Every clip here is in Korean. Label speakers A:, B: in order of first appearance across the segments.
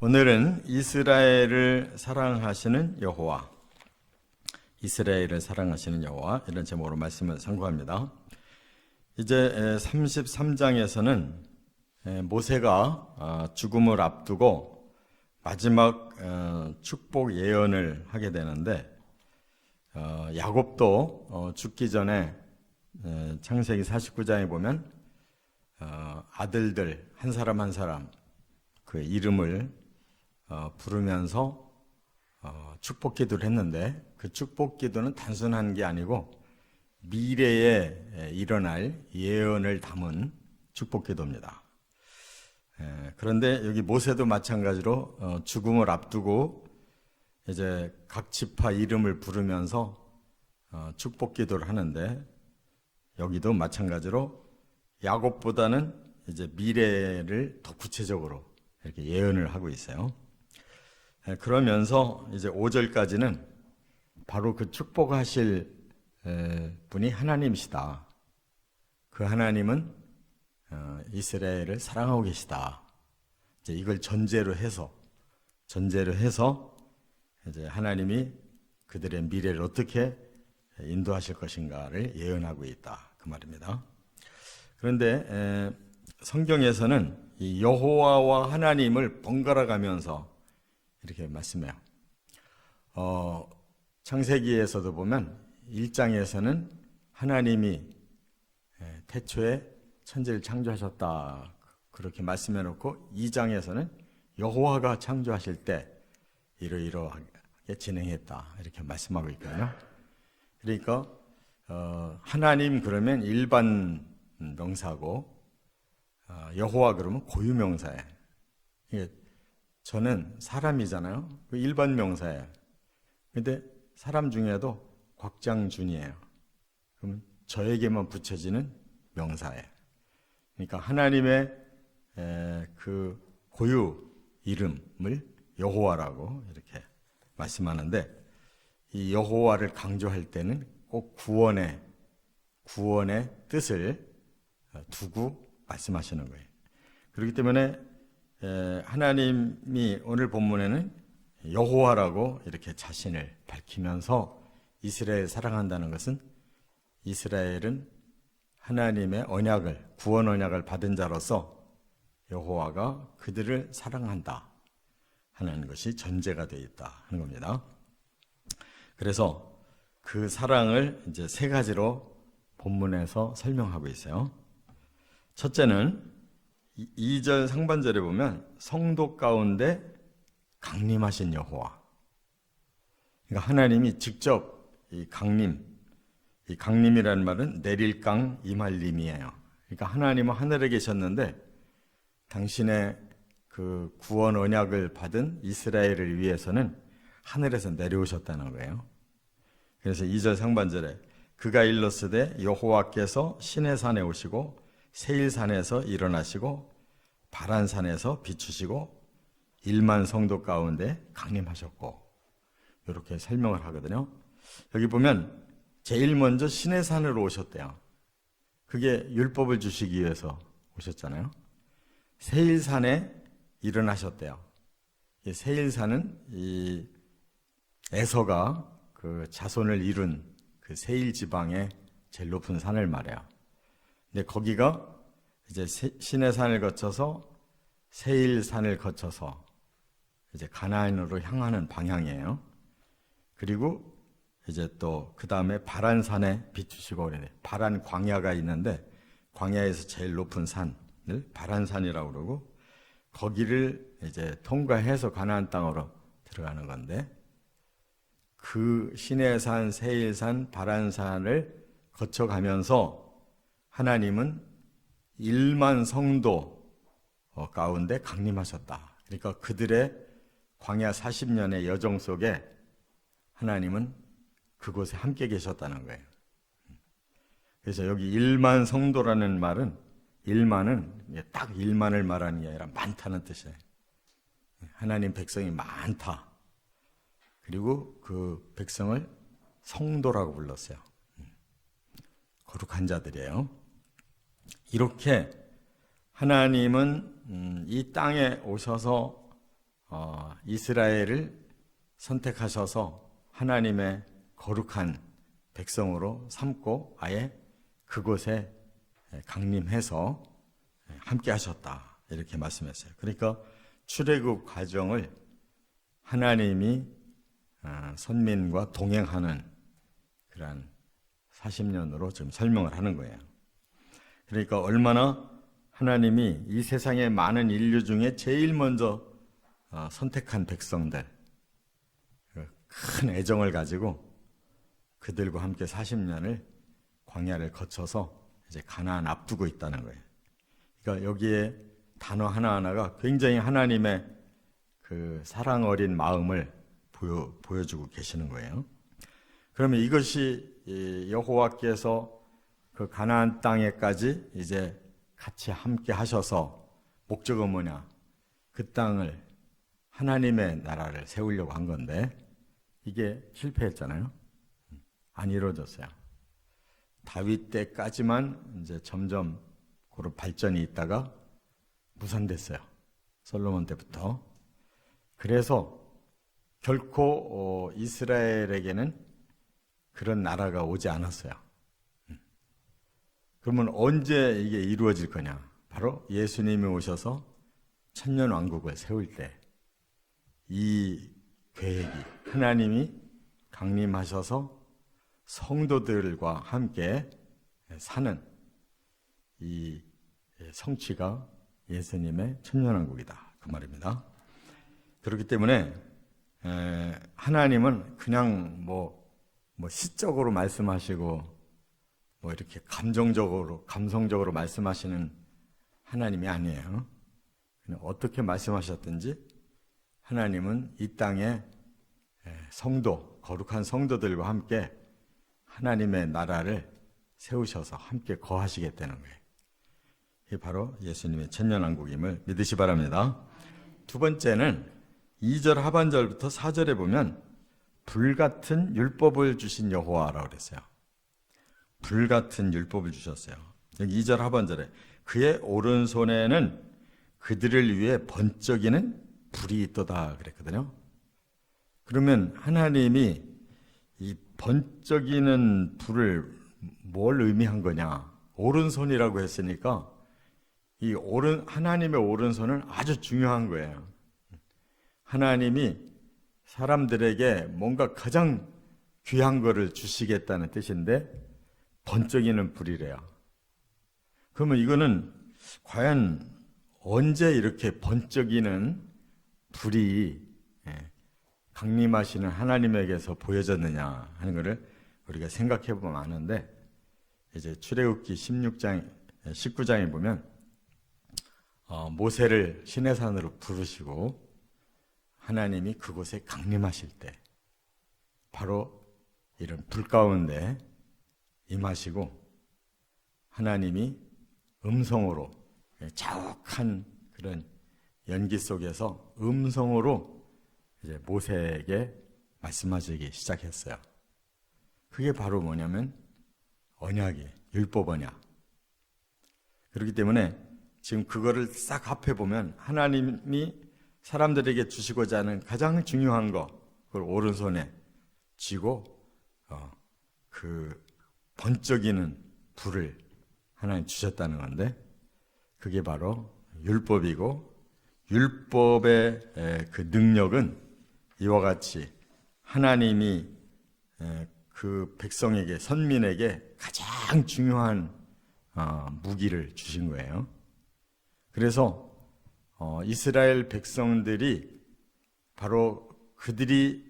A: 오늘은 이스라엘을 사랑하시는 여호와, 이스라엘을 사랑하시는 여호와 이런 제목으로 말씀을 상고합니다. 이제 33장에서는 모세가 죽음을 앞두고 마지막 축복 예언을 하게 되는데, 야곱도 죽기 전에 창세기 49장에 보면 아들들 한 사람 한 사람 그 이름을 부르면서 축복 기도를 했는데, 그 축복 기도는 단순한 게 아니고 미래에 일어날 예언을 담은 축복 기도입니다. 그런데 여기 모세도 마찬가지로 죽음을 앞두고 이제 각 지파 이름을 부르면서 축복 기도를 하는데, 여기도 마찬가지로 야곱보다는 이제 미래를 더 구체적으로 이렇게 예언을 하고 있어요. 그러면서 이제 5절까지는 바로 그 축복하실 분이 하나님이시다. 그 하나님은 이스라엘을 사랑하고 계시다. 이제 이걸 전제로 해서 이제 하나님이 그들의 미래를 어떻게 인도하실 것인가를 예언하고 있다, 그 말입니다. 그런데 성경에서는 이 여호와와 하나님을 번갈아 가면서 이렇게 말씀해요. 창세기에서도 보면 1장에서는 하나님이 태초에 천지를 창조하셨다, 그렇게 말씀해 놓고 2장에서는 여호와가 창조하실 때 이러이러하게 진행했다, 이렇게 말씀하고 있거든요. 그러니까 하나님 그러면 일반 명사고, 여호와 그러면 고유 명사예요. 저는 사람이잖아요. 그 일반 명사예요. 근데 사람 중에도 곽장준이에요. 그러면 저에게만 붙여지는 명사예요. 그러니까 하나님의 그 고유 이름을 여호와라고 이렇게 말씀하는데, 이 여호와를 강조할 때는 꼭 구원의 뜻을 두고 말씀하시는 거예요. 그렇기 때문에 하나님이 오늘 본문에는 여호와라고 이렇게 자신을 밝히면서 이스라엘을 사랑한다는 것은, 이스라엘은 하나님의 언약을, 구원 언약을 받은 자로서 여호와가 그들을 사랑한다 하는 것이 전제가 되어 있다 하는 겁니다. 그래서 그 사랑을 이제 세 가지로 본문에서 설명하고 있어요. 첫째는 2절 상반절에 보면 성도 가운데 강림하신 여호와. 그러니까 하나님이 직접 이 강림이라는 말은 내릴 강 임할림이에요. 그러니까 하나님은 하늘에 계셨는데 당신의 그 구원 언약을 받은 이스라엘을 위해서는 하늘에서 내려오셨다는 거예요. 그래서 2절 상반절에 그가 일렀으되 여호와께서 시내산에 오시고 세일산에서 일어나시고 바란산에서 비추시고 1만 성도 가운데 강림하셨고, 이렇게 설명을 하거든요. 여기 보면 제일 먼저 시내산으로 오셨대요. 그게 율법을 주시기 위해서 오셨잖아요. 세일산에 일어나셨대요. 세일산은 이 에서가 그 자손을 이룬 그 세일 지방의 제일 높은 산을 말해요. 근데 거기가 이제 시내산을 거쳐서 세일산을 거쳐서 이제 가나안으로 향하는 방향이에요. 그리고 이제 또 그 다음에 바란산에 비추시고 그래요. 바란 광야가 있는데 광야에서 제일 높은 산을 바란산이라고 그러고, 거기를 이제 통과해서 가나안 땅으로 들어가는 건데, 그 시내산, 세일산, 바란산을 거쳐가면서 하나님은 1만 성도 가운데 강림하셨다. 그러니까 그들의 광야 40년의 여정 속에 하나님은 그곳에 함께 계셨다는 거예요. 그래서 여기 1만 성도라는 말은, 1만은 딱 1만을 말하는 게 아니라 많다는 뜻이에요. 하나님 백성이 많다. 그리고 그 백성을 성도라고 불렀어요. 거룩한 자들이에요. 이렇게 하나님은 이 땅에 오셔서 이스라엘을 선택하셔서 하나님의 거룩한 백성으로 삼고 아예 그곳에 강림해서 함께 하셨다, 이렇게 말씀했어요. 그러니까 출애굽 과정을 하나님이 선민과 동행하는 그러한 40년으로 지금 설명을 하는 거예요. 그러니까 얼마나 하나님이 이 세상의 많은 인류 중에 제일 먼저 선택한 백성들, 큰 애정을 가지고 그들과 함께 40년을 광야를 거쳐서 이제 가나안 앞두고 있다는 거예요. 그러니까 여기에 단어 하나하나가 굉장히 하나님의 그 사랑 어린 마음을 보여주고 계시는 거예요. 그러면 이것이 여호와께서 그 가나안 땅에까지 이제 같이 함께 하셔서 목적은 뭐냐? 그 땅을 하나님의 나라를 세우려고 한 건데 이게 실패했잖아요. 안 이루어졌어요. 다윗 때까지만 이제 점점 그런 발전이 있다가 무산됐어요. 솔로몬 때부터. 그래서 결코 이스라엘에게는 그런 나라가 오지 않았어요. 그러면 언제 이게 이루어질 거냐? 바로 예수님이 오셔서 천년왕국을 세울 때 이 계획이, 하나님이 강림하셔서 성도들과 함께 사는 이 성취가 예수님의 천년왕국이다, 그 말입니다. 그렇기 때문에 하나님은 그냥 뭐 시적으로 말씀하시고 뭐 이렇게 감성적으로 말씀하시는 하나님이 아니에요. 어떻게 말씀하셨든지 하나님은 이 땅에 성도, 거룩한 성도들과 함께 하나님의 나라를 세우셔서 함께 거하시겠다는 거예요. 이게 바로 예수님의 천년왕국임을 믿으시 바랍니다. 두 번째는 2절 하반절부터 4절에 보면 불같은 율법을 주신 여호와라고 그랬어요. 불같은 율법을 주셨어요. 여기 2절 하반절에 그의 오른손에는 그들을 위해 번쩍이는 불이 있도다 그랬거든요. 그러면 하나님이 이 번쩍이는 불을 뭘 의미한 거냐? 오른손이라고 했으니까 이 하나님의 오른손은 아주 중요한 거예요. 하나님이 사람들에게 뭔가 가장 귀한 거를 주시겠다는 뜻인데 번쩍이는 불이래요. 그러면 이거는 과연 언제 이렇게 번쩍이는 불이 강림하시는 하나님에게서 보여졌느냐 하는 것을 우리가 생각해 보면 아는데, 이제 출애굽기 19장에 보면 모세를 시내산으로 부르시고 하나님이 그곳에 강림하실 때 바로 이런 불 가운데 임하시고 하나님이 음성으로, 자욱한 그런 연기 속에서 음성으로 이제 모세에게 말씀하시기 시작했어요. 그게 바로 뭐냐면 언약이, 율법 언약. 그렇기 때문에 지금 그거를 싹 합해보면 하나님이 사람들에게 주시고자 하는 가장 중요한 거, 그걸 오른손에 쥐고 그 번쩍이는 불을 하나님 주셨다는 건데, 그게 바로 율법이고, 율법의 그 능력은 이와 같이 하나님이 그 백성에게, 선민에게 가장 중요한 무기를 주신 거예요. 그래서 이스라엘 백성들이 바로 그들이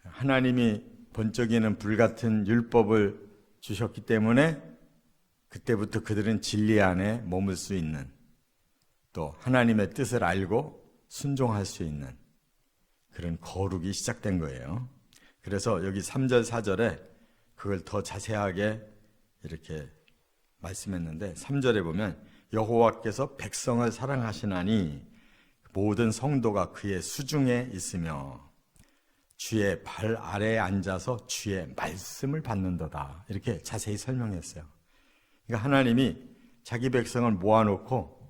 A: 하나님이 번쩍이는 불같은 율법을 주셨기 때문에 그때부터 그들은 진리 안에 머물 수 있는, 또 하나님의 뜻을 알고 순종할 수 있는 그런 거룩이 시작된 거예요. 그래서 여기 3절 4절에 그걸 더 자세하게 이렇게 말씀했는데, 3절에 보면 여호와께서 백성을 사랑하시나니 모든 성도가 그의 수중에 있으며 주의 발 아래에 앉아서 주의 말씀을 받는도다, 이렇게 자세히 설명했어요. 그러니까 하나님이 자기 백성을 모아놓고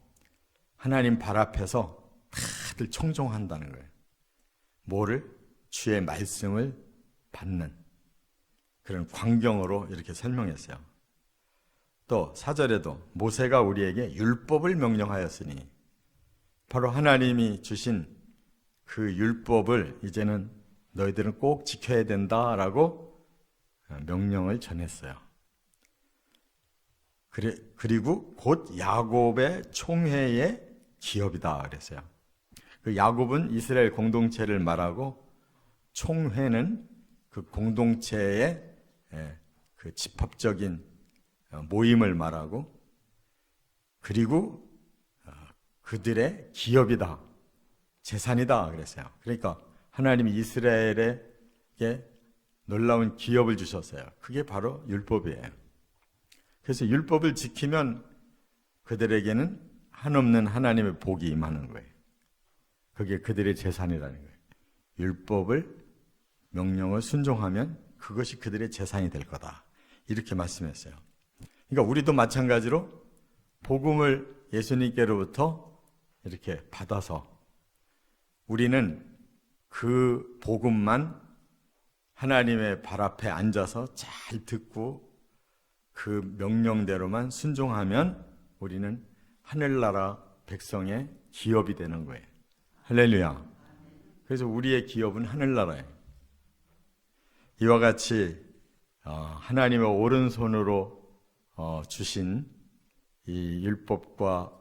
A: 하나님 발 앞에서 다들 청종한다는 거예요. 뭐를? 주의 말씀을 받는 그런 광경으로 이렇게 설명했어요. 또 4절에도 모세가 우리에게 율법을 명령하였으니, 바로 하나님이 주신 그 율법을 이제는 너희들은 꼭 지켜야 된다라고 명령을 전했어요. 그리고 곧 야곱의 총회의 기업이다 그랬어요. 그 야곱은 이스라엘 공동체를 말하고, 총회는 그 공동체의 그 집합적인 모임을 말하고, 그리고 그들의 기업이다, 재산이다 그랬어요. 그러니까 하나님이 이스라엘에게 놀라운 기업을 주셨어요. 그게 바로 율법이에요. 그래서 율법을 지키면 그들에게는 한없는 하나님의 복이 임하는 거예요. 그게 그들의 재산이라는 거예요. 율법을, 명령을 순종하면 그것이 그들의 재산이 될 거다, 이렇게 말씀했어요. 그러니까 우리도 마찬가지로 복음을 예수님께로부터 이렇게 받아서 우리는 그 복음만 하나님의 발 앞에 앉아서 잘 듣고 그 명령대로만 순종하면 우리는 하늘나라 백성의 기업이 되는 거예요. 할렐루야. 그래서 우리의 기업은 하늘나라예요. 이와 같이 하나님의 오른손으로 주신 이 율법과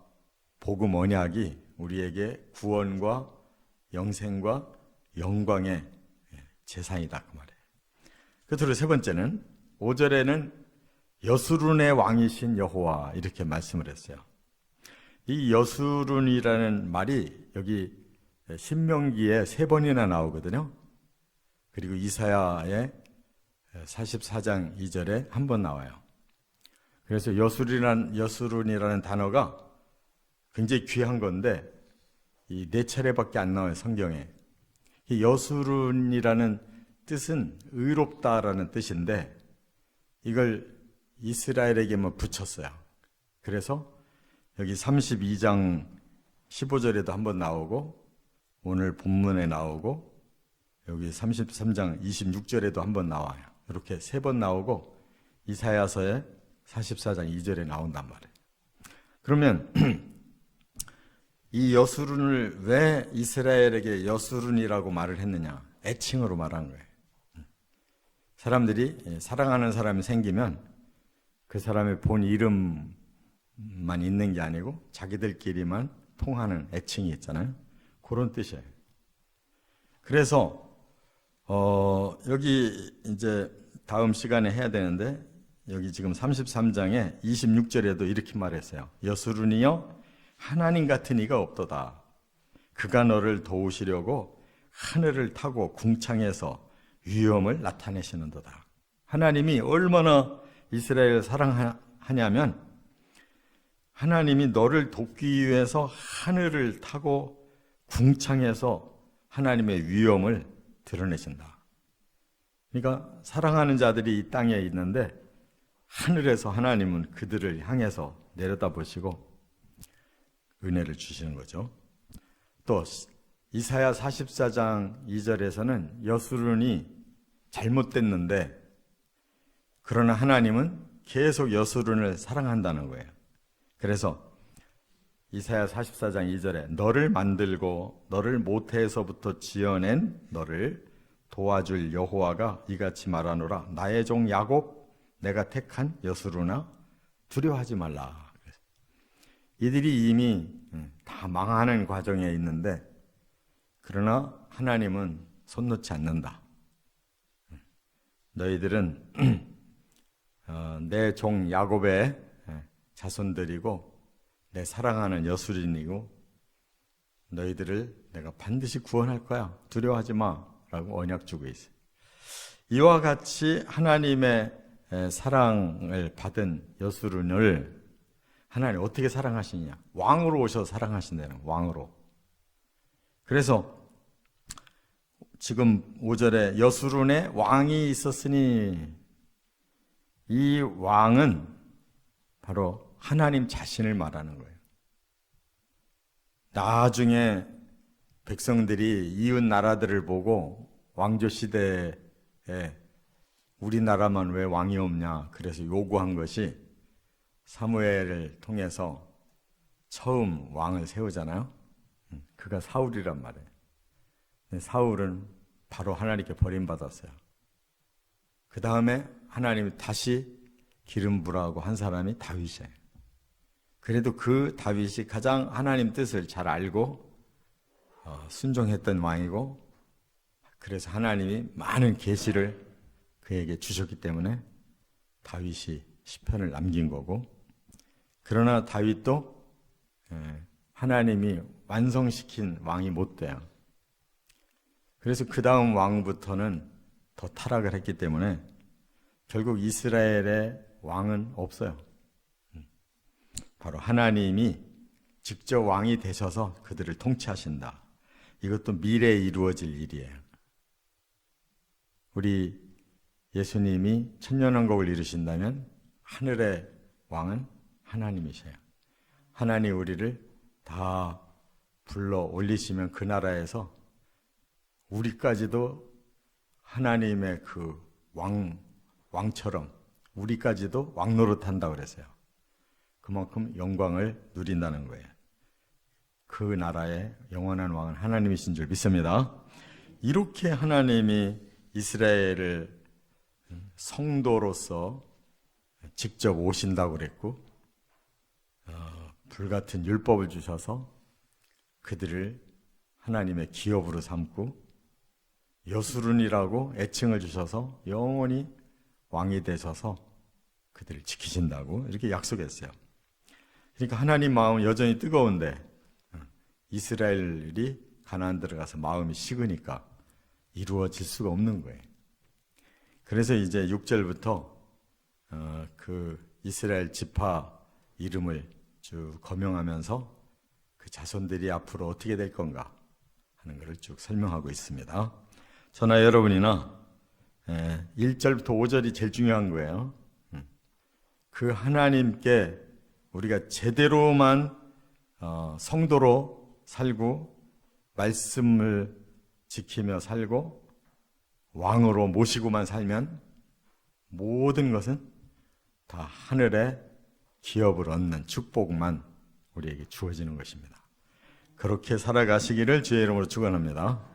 A: 복음 언약이 우리에게 구원과 영생과 영광의 재산이다, 그 말이에요. 끝으로 세 번째는 5절에는 여수룬의 왕이신 여호와, 이렇게 말씀을 했어요. 이 여수룬이라는 말이 여기 신명기에 3번이나 나오거든요. 그리고 이사야의 44장 2절에 한 번 나와요. 그래서 여수룬이라는 단어가 굉장히 귀한 건데 이 4차례밖에 안 나와요, 성경에. 이 여수룬이라는 뜻은 의롭다라는 뜻인데 이걸 이스라엘에게만 붙였어요. 그래서 여기 32장 15절에도 한번 나오고, 오늘 본문에 나오고, 여기 33장 26절에도 한번 나와요. 이렇게 3번 나오고 이사야서의 44장 2절에 나온단 말이에요. 그러면 이 여수룬을 왜 이스라엘에게 여수룬이라고 말을 했느냐? 애칭으로 말한 거예요. 사람들이 사랑하는 사람이 생기면 그 사람의 본 이름만 있는 게 아니고 자기들끼리만 통하는 애칭이 있잖아요. 그런 뜻이에요. 그래서 여기 이제 다음 시간에 해야 되는데, 여기 지금 33장에 26절에도 이렇게 말했어요. 여수룬이여, 하나님 같은 이가 없도다. 그가 너를 도우시려고 하늘을 타고 궁창에서 위엄을 나타내시는도다. 하나님이 얼마나 이스라엘을 사랑하냐면 하나님이 너를 돕기 위해서 하늘을 타고 궁창에서 하나님의 위엄을 드러내신다. 그러니까 사랑하는 자들이 이 땅에 있는데 하늘에서 하나님은 그들을 향해서 내려다보시고 은혜를 주시는 거죠. 또 이사야 44장 2절에서는 여수룬이 잘못됐는데 그러나 하나님은 계속 여수룬을 사랑한다는 거예요. 그래서 이사야 44장 2절에 너를 만들고 너를 모태에서부터 지어낸 너를 도와줄 여호와가 이같이 말하노라. 나의 종 야곱, 내가 택한 여수룬아, 두려워하지 말라. 이들이 이미 다 망하는 과정에 있는데 그러나 하나님은 손 놓지 않는다. 너희들은 내 종 야곱의 자손들이고 내 사랑하는 여수린이고 너희들을 내가 반드시 구원할 거야. 두려워하지 마. 라고 언약 주고 있어요. 이와 같이 하나님의 사랑을 받은 여수룬을 하나님 어떻게 사랑하시냐? 왕으로 오셔서 사랑하신다는 거예요. 왕으로. 그래서 지금 5절에 여수룬에 왕이 있었으니 이 왕은 바로 하나님 자신을 말하는 거예요. 나중에 백성들이 이웃 나라들을 보고 왕조 시대에 우리나라만 왜 왕이 없냐 그래서 요구한 것이 사무엘을 통해서 처음 왕을 세우잖아요. 그가 사울이란 말이에요. 근데 사울은 바로 하나님께 버림받았어요. 그 다음에 하나님이 다시 기름 부라고 한 사람이 다윗이에요. 그래도 그 다윗이 가장 하나님 뜻을 잘 알고 순종했던 왕이고, 그래서 하나님이 많은 계시를 그에게 주셨기 때문에 다윗이 시편을 남긴 거고, 그러나 다윗도 하나님이 완성시킨 왕이 못 돼요. 그래서 그 다음 왕부터는 더 타락을 했기 때문에 결국 이스라엘의 왕은 없어요. 바로 하나님이 직접 왕이 되셔서 그들을 통치하신다. 이것도 미래에 이루어질 일이에요. 우리 예수님이 천년왕국을 이루신다면 하늘의 왕은 하나님이세요. 하나님 우리를 다 불러 올리시면 그 나라에서 우리까지도 하나님의 그 왕처럼 우리까지도 왕노릇한다고 그랬어요. 그만큼 영광을 누린다는 거예요. 그 나라의 영원한 왕은 하나님이신 줄 믿습니다. 이렇게 하나님이 이스라엘을 성도로서 직접 오신다고 그랬고, 불같은 율법을 주셔서 그들을 하나님의 기업으로 삼고, 여수룬이라고 애칭을 주셔서 영원히 왕이 되셔서 그들을 지키신다고 이렇게 약속했어요. 그러니까 하나님 마음은 여전히 뜨거운데 이스라엘이 가나안 들어가서 마음이 식으니까 이루어질 수가 없는 거예요. 그래서 이제 6절부터 그 이스라엘 지파 이름을 쭉 거명하면서 그 자손들이 앞으로 어떻게 될 건가 하는 것을 쭉 설명하고 있습니다. 저나 여러분이나 1절부터 5절이 제일 중요한 거예요. 그 하나님께 우리가 제대로만 성도로 살고 말씀을 지키며 살고 왕으로 모시고만 살면 모든 것은 다 하늘의 기업을 얻는 축복만 우리에게 주어지는 것입니다. 그렇게 살아가시기를 주의 이름으로 축원합니다.